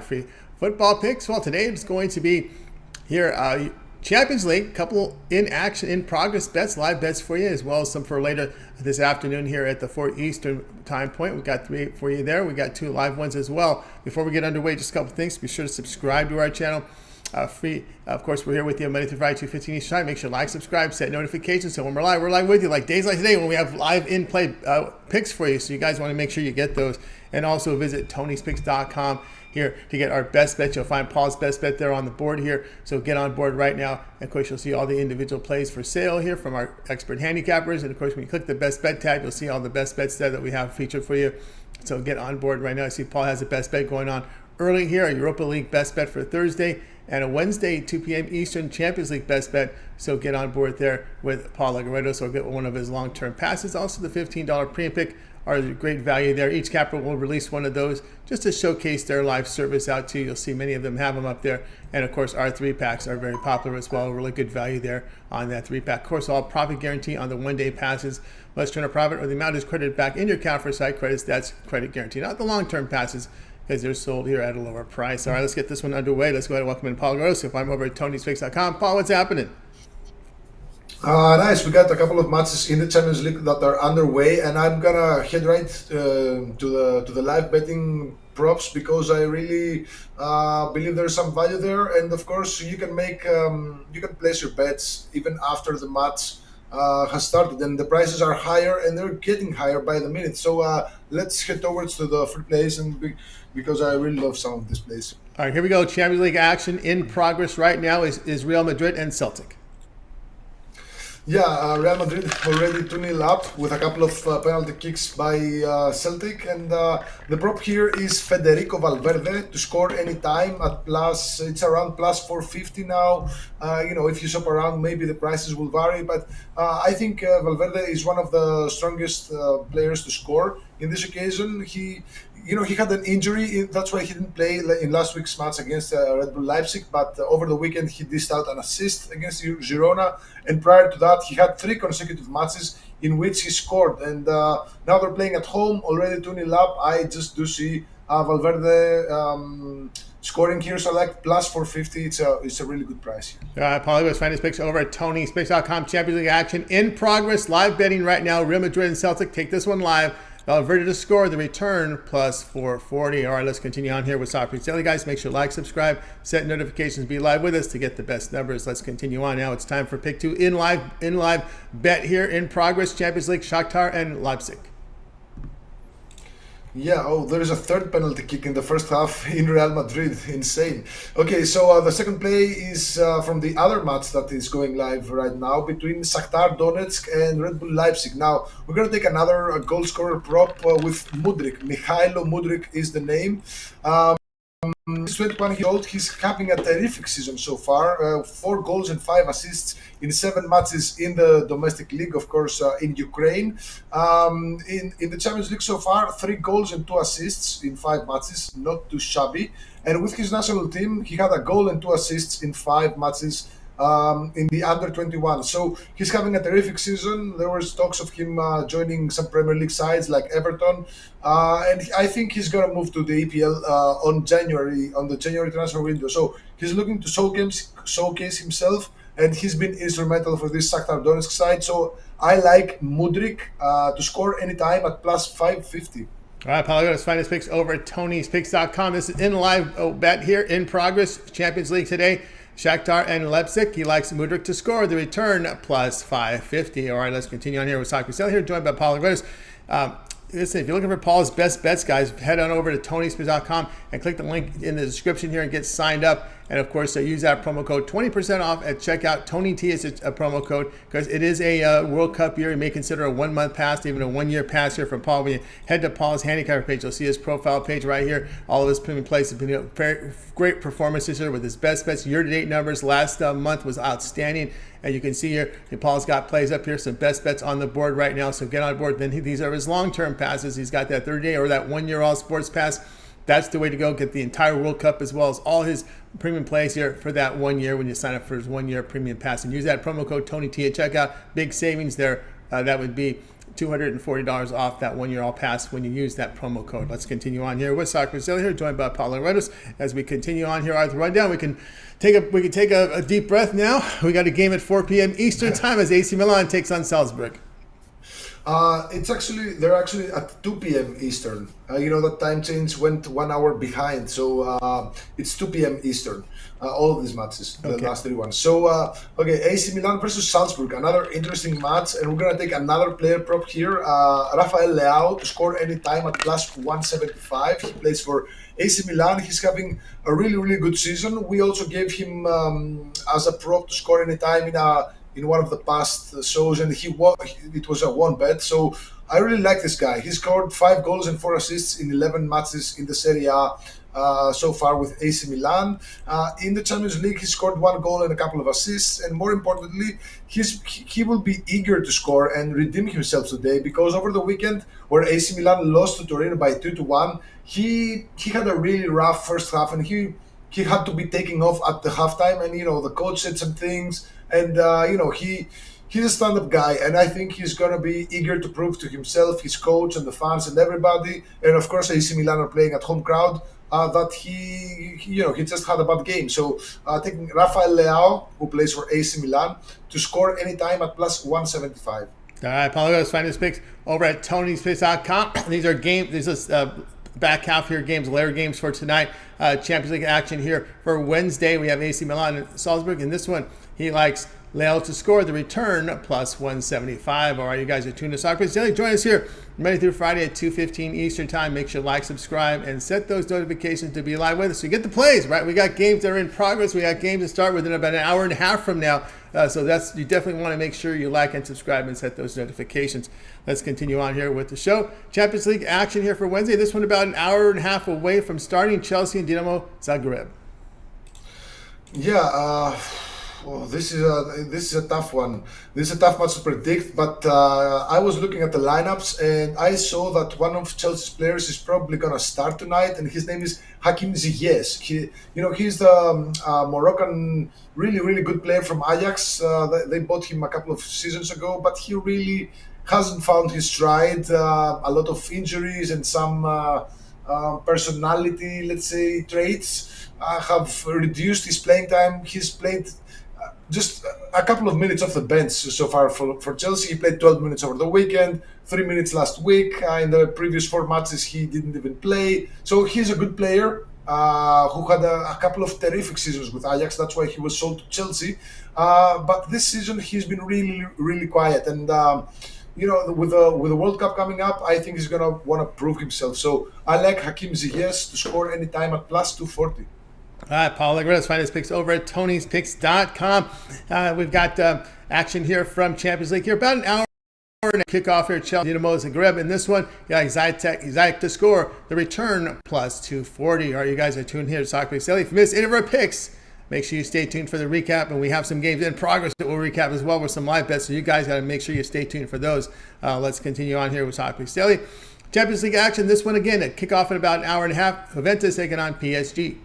free football picks. Well, today it's going to be here Champions League, couple in action, in progress bets, live bets for you, as well as some for later this afternoon here at the 4 Eastern time point. We've got 3 for you there. We got 2 live ones as well. Before we get underway, just a couple things. Be sure to subscribe to our channel. Free, of course, we're here with you Monday through Friday, 2:15 Eastern time. Make sure to like, subscribe, set notifications. So when we're live with you, like days like today when we have live in-play picks for you. So you guys want to make sure you get those. And also visit Tony'sPicks.com here to get our best bet. You'll find Paul's best bet there on the board here. So get on board right now. And of course, you'll see all the individual plays for sale here from our expert handicappers. And of course, when you click the best bet tab, you'll see all the best bets there that we have featured for you. So get on board right now. I see Paul has a best bet going on early here, a Europa League best bet for Thursday, and a Wednesday 2 p.m. Eastern Champions League best bet. So get on board there with Paul Legaredo. So get one of his long-term passes. Also the $15 premium pick are great value there. Each capper will release one of those just to showcase their live service out to you. You'll see many of them have them up there. And of course, our 3-packs are very popular as well. Really good value there on that 3-pack. Of course, all profit guarantee on the one-day passes. Must turn a profit or the amount is credited back in your account for site credits. That's credit guarantee. Not the long-term passes, because they're sold here at a lower price. All right, let's get this one underway. Let's go ahead and welcome in Paul Gross. If I'm over at Tony'sPicks.com. Paul, what's happening? Nice. We got a couple of matches in the Champions League that are underway, and I'm gonna head right to the live betting props because I really believe there's some value there. And of course, you can make you can place your bets even after the match has started, and the prices are higher, and they're getting higher by the minute. So let's head towards to the free plays, and because I really love some of these plays. All right, here we go. Champions League action in progress right now is Real Madrid and Celtic. Yeah, Real Madrid already 2-0 up with a couple of penalty kicks by Celtic, and the prop here is Federico Valverde to score anytime at plus. It's around plus 450 now. If you shop around, maybe the prices will vary, but I think Valverde is one of the strongest players to score in this occasion. He had an injury, that's why he didn't play in last week's match against Red Bull Leipzig, but over the weekend he dished out an assist against Girona, and prior to that he had 3 consecutive matches in which he scored, and now they're playing at home, already 2-0 up. I just do see Valverde scoring here, so like plus 450, it's a really good price here. Paul, let's find his picks over at Tony'sPicks.com. Champions League action in progress, live betting right now. Real Madrid and Celtic, take this one live. Valverde to score, the return plus 440. All right, let's continue on here with Soccer Daily, guys. Make sure to like, subscribe, set notifications, be live with us to get the best numbers. Let's continue on now. It's time for pick 2 in live bet here in progress. Champions League, Shakhtar and Leipzig. Yeah, there is a 3rd penalty kick in the first half in Real Madrid. Insane. Okay, so the second play is from the other match that is going live right now between Shakhtar Donetsk and Red Bull Leipzig. Now, we're going to take another goal scorer prop with Mudryk. Mihailo Mudryk is the name. He's 21 years old. He's having a terrific season so far. 4 goals and 5 assists in 7 matches in the domestic league, of course, in Ukraine. In the Champions League so far, 3 goals and 2 assists in 5 matches, not too shabby. And with his national team, he had a goal and 2 assists in 5 matches in the under-21. So he's having a terrific season. There was talks of him joining some Premier League sides like Everton. And I think he's going to move to the EPL on the January transfer window. So he's looking to showcase himself, and he's been instrumental for this Shakhtar Donetsk side. So I like Mudryk to score anytime at plus 550. All right, Paul, let's find his picks over at Tony'sPicks.com. This is in live bet here in progress. Champions League today. Shakhtar and Leipzig. He likes Mudryk to score, the return plus 550. All right, let's continue on here with Soccer Sale here, joined by Paul Legaredo. Listen, if you're looking for Paul's best bets, guys, head on over to Tony'sPicks.com and click the link in the description here and get signed up. And of course, use that promo code 20% off at checkout. Tony T is a promo code because it is a World Cup year. You may consider a 1-month pass, even a 1-year pass here from Paul. When you head to Paul's handicapper page, you'll see his profile page right here. All of his premium plays have been very great performances here with his best bets. Year-to-date numbers last month was outstanding. And you can see here, Paul's got plays up here, some best bets on the board right now. So get on board. Then these are his long-term passes. He's got that 30-day or that 1-year all sports pass. That's the way to go. Get the entire World Cup as well as all his premium plays here for that 1 year when you sign up for his 1-year premium pass. And use that promo code TonyT at checkout. Big savings there. That would be $240 off that 1 year all pass when you use that promo code. Let's continue on here with Soccer Brazil here, joined by Paulo Redos. As we continue on here, our rundown, we can take a deep breath now. We got a game at 4 p.m. Eastern time as AC Milan takes on Salzburg. They're actually at 2 p.m. Eastern. The time change went 1 hour behind, so it's 2 p.m. Eastern. All of these matches, the last 3 ones. So, AC Milan versus Salzburg, another interesting match, and we're gonna take another player prop here. Rafael Leao to score any time at plus 175. He plays for AC Milan. He's having a really, really good season. We also gave him as a prop to score any time in one of the past shows, and it was a one bet. So I really like this guy. He scored 5 goals and 4 assists in 11 matches in the Serie A so far with AC Milan. In the Champions League, he scored 1 goal and a couple of assists, and more importantly, he will be eager to score and redeem himself today, because over the weekend, where AC Milan lost to Torino by 2-1, he had a really rough first half, and he had to be taking off at the halftime, and the coach said some things, and he's a stand-up guy, and I think he's going to be eager to prove to himself, his coach and the fans and everybody, and of course AC Milan are playing at home crowd, that he just had a bad game. So taking Rafael Leao, who plays for AC Milan, to score anytime at plus 175. All right, Paulo, let's find his picks over at Tony'sPicks.com. These are back half here games, later games for tonight. Champions League action here for Wednesday. We have AC Milan and Salzburg. In this one, he likes Leao to score the return plus 175. All right, you guys are tuned to Soccer Daily. Join us here Monday through Friday at 2:15 Eastern time. Make sure to like, subscribe, and set those notifications to be live with us. So you get the plays, right? We got games that are in progress. We got games that start within about an hour and a half from now. So you definitely want to make sure you like and subscribe and set those notifications. Let's continue on here with the show. Champions League action here for Wednesday. This one about an hour and a half away from starting. Chelsea and Dinamo Zagreb. Yeah. Well, this is a tough one. This is a tough match to predict, but I was looking at the lineups and I saw that one of Chelsea's players is probably gonna start tonight, and his name is Hakim Ziyech. He's the Moroccan, really, really good player from Ajax. They bought him a couple of seasons ago, but he really hasn't found his stride. A lot of injuries and some personality, let's say, traits have reduced his playing time. He's played just a couple of minutes off the bench so far for Chelsea. He played 12 minutes over the weekend, 3 minutes last week. In the previous 4 matches, he didn't even play. So he's a good player who had a couple of terrific seasons with Ajax. That's why he was sold to Chelsea. But this season, he's been really, really quiet. And, with the World Cup coming up, I think he's going to want to prove himself. So I like Hakim Ziyech to score anytime at plus 240. All right, Paul, let's find his picks over at Tony'sPicks.com. We've got action here from Champions League here. About an hour and a kickoff here at Chelsea, Dinamo Zagreb. In this one, Ziyech to score the return plus 240. All right, you guys are tuned here to Soccer Daily. If you missed any of our picks, make sure you stay tuned for the recap. And we have some games in progress that we'll recap as well with some live bets. So you guys got to make sure you stay tuned for those. Let's continue on here with Soccer Daily. Champions League action. This one again at kickoff in about an hour and a half. Juventus taking on PSG.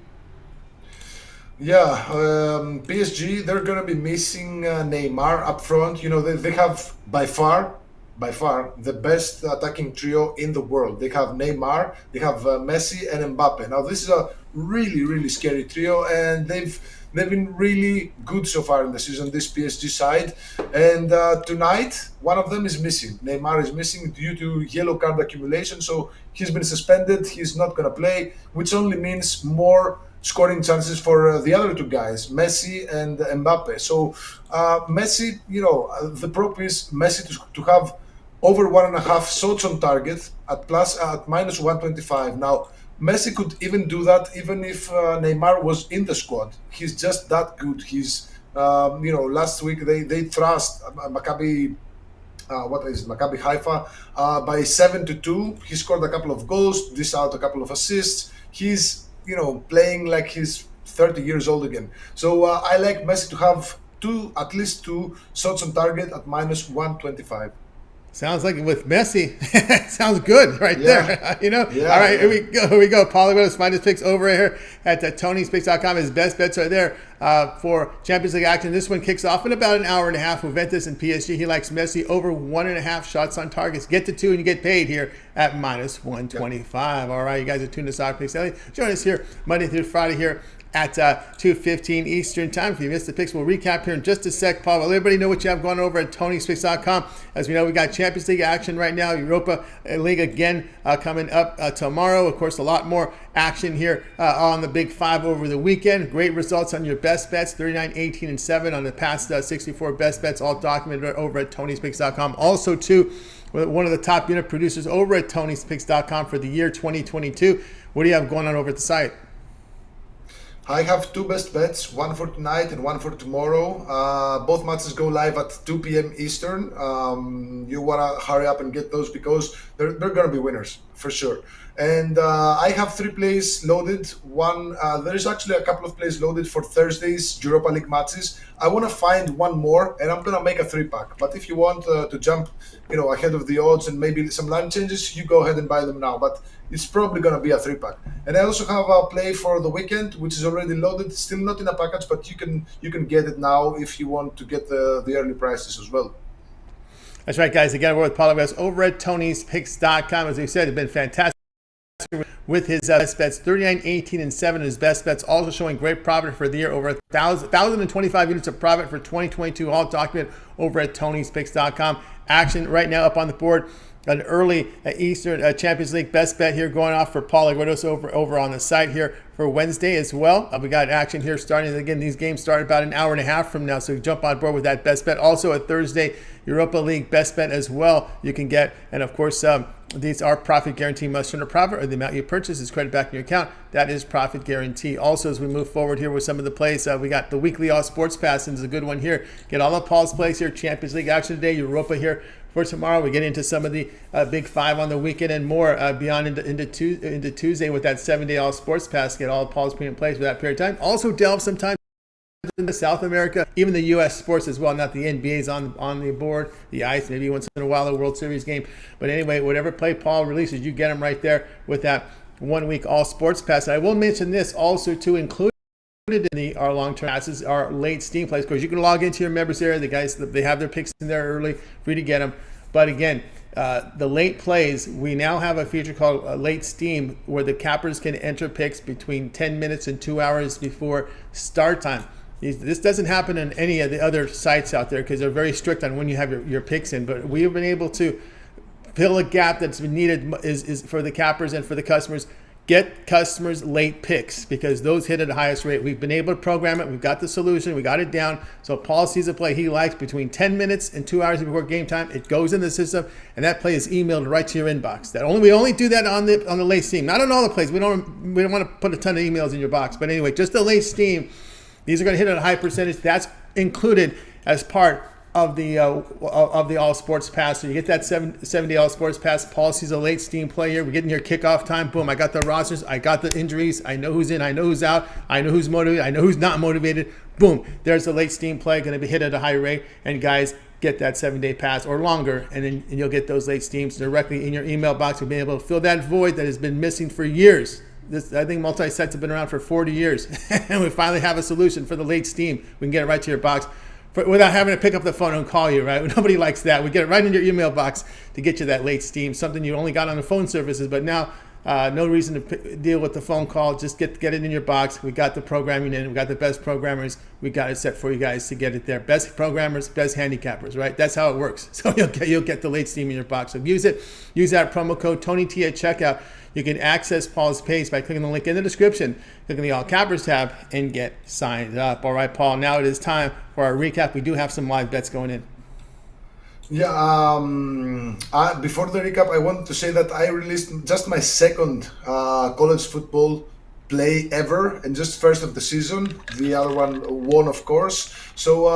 Yeah, PSG, they're going to be missing Neymar up front. They have by far the best attacking trio in the world. They have Neymar, they have Messi and Mbappe. Now this is a really, really scary trio, and they've been really good so far in the season, this PSG side. And tonight, one of them is missing. Neymar is missing due to yellow card accumulation, so he's been suspended. He's not going to play, which only means more scoring chances for the other 2 guys, Messi and Mbappe. So Messi, the prop is Messi to have over 1.5 shots on target at minus 125. Now, Messi could even do that even if Neymar was in the squad. He's just that good. He's, last week they thrashed Maccabi Haifa by 7-2. He scored a couple of goals, dished out a couple of assists. He's playing like he's 30 years old again. So I like Messi to have at least two shots on target at minus 125. Sounds like with Messi, sounds good right there. Yeah, All right, yeah. Here we go. Paulie with us, find his picks over here at Tony'sPicks.com. His best bets are there for Champions League action. This one kicks off in about an hour and a half. Juventus and PSG. He likes Messi over 1.5 shots on targets. Get to 2 and you get paid here at minus 125. All right, you guys are tuned to Soccer Picks Daily. Join us here Monday through Friday here at 2:15 Eastern Time. If you missed the picks, we'll recap here in just a sec. Paul, let everybody know what you have going over at Tony'sPicks.com. As we know, we got Champions League action right now. Europa League again coming up tomorrow. Of course, a lot more action here on the Big Five over the weekend. Great results on your best bets, 39, 18, and 7 on the past 64 best bets, all documented over at Tony'sPicks.com. Also, too, one of the top unit producers over at Tony'sPicks.com for the year 2022. What do you have going on over at the site? I have 2 best bets, one for tonight and one for tomorrow. Both matches go live at 2 p.m. Eastern. You want to hurry up and get those because they're going to be winners for sure. And I have 3 plays loaded. One, there's actually a couple of plays loaded for Thursday's Europa League matches. I want to find one more, and I'm going to make a 3-pack. But if you want to jump, ahead of the odds and maybe some line changes, you go ahead and buy them now. But it's probably going to be a 3-pack. And I also have a play for the weekend, which is already loaded, still not in a package, but you can get it now if you want to get the early prices as well. That's right, guys. Again, we're with Paulie West over at Tony'sPicks.com. As we said, it's been fantastic with his best bets, 39, 18, and 7 his best bets, also showing great profit for the year, over 1,025 units of profit for 2022, all documented over at Tony'sPicks.com. Action right now up on the board. An early Eastern Champions League best bet here going off for Paulie Rodos over on the site here for Wednesday as well. We got action here starting. Again, these games start about an hour and a half from now, so jump on board with that best bet. Also a Thursday Europa League best bet as well you can get. And of course, these are profit guarantee, must turn a profit or the amount you purchase is credit back in your account. That is profit guarantee. Also, as we move forward here with some of the plays, we got the weekly All Sports Pass, and is a good one here. Get all of Paul's plays here. Champions League action today, Europa here for tomorrow. We get into some of the Big Five on the weekend and more beyond into Tuesday with that 7-day All Sports Pass. Get all of Paul's premium plays for that period of time. Also delve sometime into South America, even the U.S. sports as well. Not the NBA's on the board, the ice, maybe once in a while a World Series game. But anyway, whatever play Paul releases, you get them right there with that 1-week All Sports Pass. And I will mention this also to include in our long-term passes, our late Steam plays. Of course, you can log into your members area. The guys, they have their picks in there early, free to get them. But again, the late plays, we now have a feature called Late Steam, where the cappers can enter picks between 10 minutes and 2 hours before start time. This doesn't happen in any of the other sites out there because they're very strict on when you have your picks in. But we have been able to fill a gap that's been needed is for the cappers and for the customers. Get customers late picks because those hit at the highest rate. We've been able to program it. We've got the solution. We got it down. So Paul sees a play he likes between 10 minutes and 2 hours before game time. It goes in the system, and that play is emailed right to your inbox. We only do that on the late steam. Not on all the plays. We don't want to put a ton of emails in your box. But anyway, just the late steam. These are going to hit at a high percentage. That's included as part of the All Sports Pass. So you get that 7-day All Sports Pass. Paul sees a late steam play here. We're getting your kickoff time. Boom, I got the rosters. I got the injuries. I know who's in. I know who's out. I know who's motivated. I know who's not motivated. Boom, there's the late steam play. Going to be hit at a high rate. And guys, get that 7-day pass or longer, and you'll get those late steams directly in your email box. You'll be able to fill that void that has been missing for years. I think multi-sites have been around for 40 years, and we finally have a solution for the late steam. We can get it right to your box without having to pick up the phone and call you, right? Nobody likes that. We get it right in your email box to get you that late steam, something you only got on the phone services, but now no reason to deal with the phone call. Just get it in your box. We got the programming in. We got the best programmers. We got it set for you guys to get it there. Best programmers, best handicappers, right? That's how it works. So you'll get the late steam in your box. So use it. Use that promo code TonyT at checkout. You can access Paul's page by clicking the link in the description, clicking the All Cappers tab, and get signed up. All right, Paul, now it is time for our recap. We do have some live bets going in. Yeah, before the recap, I wanted to say that I released just my second college football play ever and just first of the season. The other one won, of course. So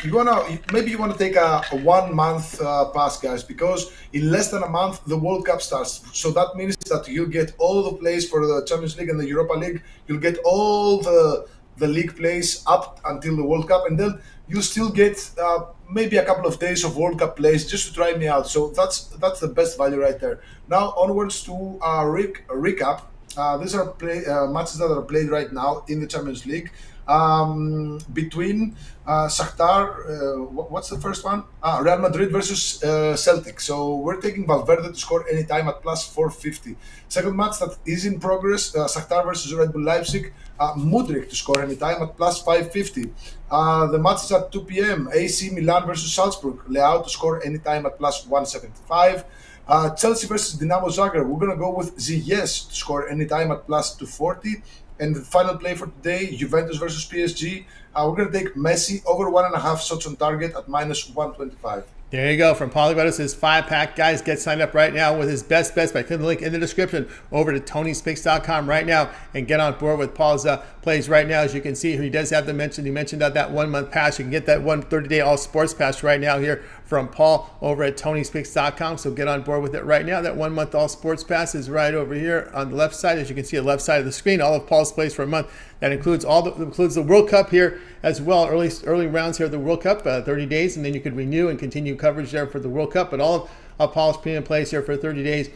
you wanna take a 1 month pass, guys, because in less than a month the World Cup starts. So that means that you'll get all the plays for the Champions League and the Europa League. You'll get all the the league plays up until the World Cup, and then you still get maybe a couple of days of World Cup plays just to try me out. So that's the best value right there. Now onwards to recap. These are matches that are played right now in the Champions League between Shakhtar. What's the first one? Real Madrid versus Celtic. So we're taking Valverde to score anytime at plus 450. Second match that is in progress: Shakhtar versus Red Bull Leipzig. Mudryk to score anytime at plus 550. The match is at 2 p.m. AC Milan versus Salzburg. Leao to score anytime at plus 175. Chelsea versus Dinamo Zagreb. We're going to go with Ziyech to score anytime at plus 240. And the final play for today, Juventus versus PSG. We're going to take Messi over 1.5 shots on target at minus 125. There you go. From Paulie about his 5-pack. Guys, get signed up right now with his best bets by clicking the link in the description over to TonySpicks.com right now and get on board with Paul's plays right now. As you can see, he does have the mention. He mentioned that 1 month pass. You can get that 30-day all sports pass right now here from Paul over at TonySpicks.com. So get on board with it right now. That 1 month all sports pass is right over here on the left side. As you can see, the left side of the screen, all of Paul's plays for a month. That includes includes the World Cup here as well. Early rounds here of the World Cup, 30 days, and then you could renew and continue coverage there for the World Cup. But all of Paul's premium plays here for 30 days.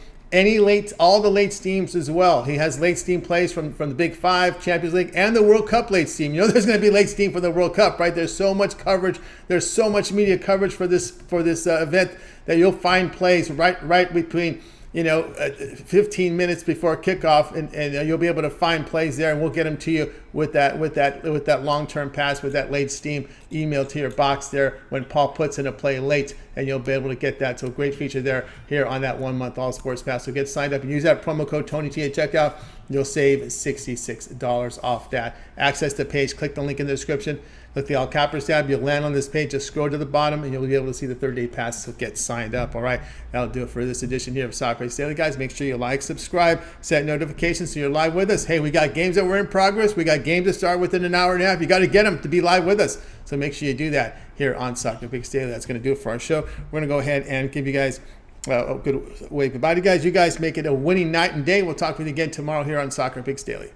All the late steams as well. He has late steam plays from the Big Five, Champions League, and the World Cup late steam. You know there's going to be late steam for the World Cup, right? There's so much coverage. There's so much media coverage for this event that you'll find plays right between 15 minutes before kickoff, and you'll be able to find plays there, and we'll get them to you with that long-term pass, with that late steam emailed to your box there when Paul puts in a play late, and you'll be able to get that. So great feature there here on that 1 month all sports pass. So get signed up and use that promo code TonyT at checkout. You'll save $66 off that. Access the page, click the link in the description. Click the all cappers tab. You'll land on this page. Just scroll to the bottom, and you'll be able to see the 30-day pass. So get signed up. All right, that'll do it for this edition here of Soccer Picks Daily, guys. Make sure you like, subscribe, set notifications so you're live with us. Hey, we got games that were in progress. We got games to start within an hour and a half. You got to get them to be live with us. So make sure you do that here on Soccer Picks Daily. That's going to do it for our show. We're going to go ahead and give you guys a good way goodbye to you guys. You guys make it a winning night and day. We'll talk with you again tomorrow here on Soccer Picks Daily.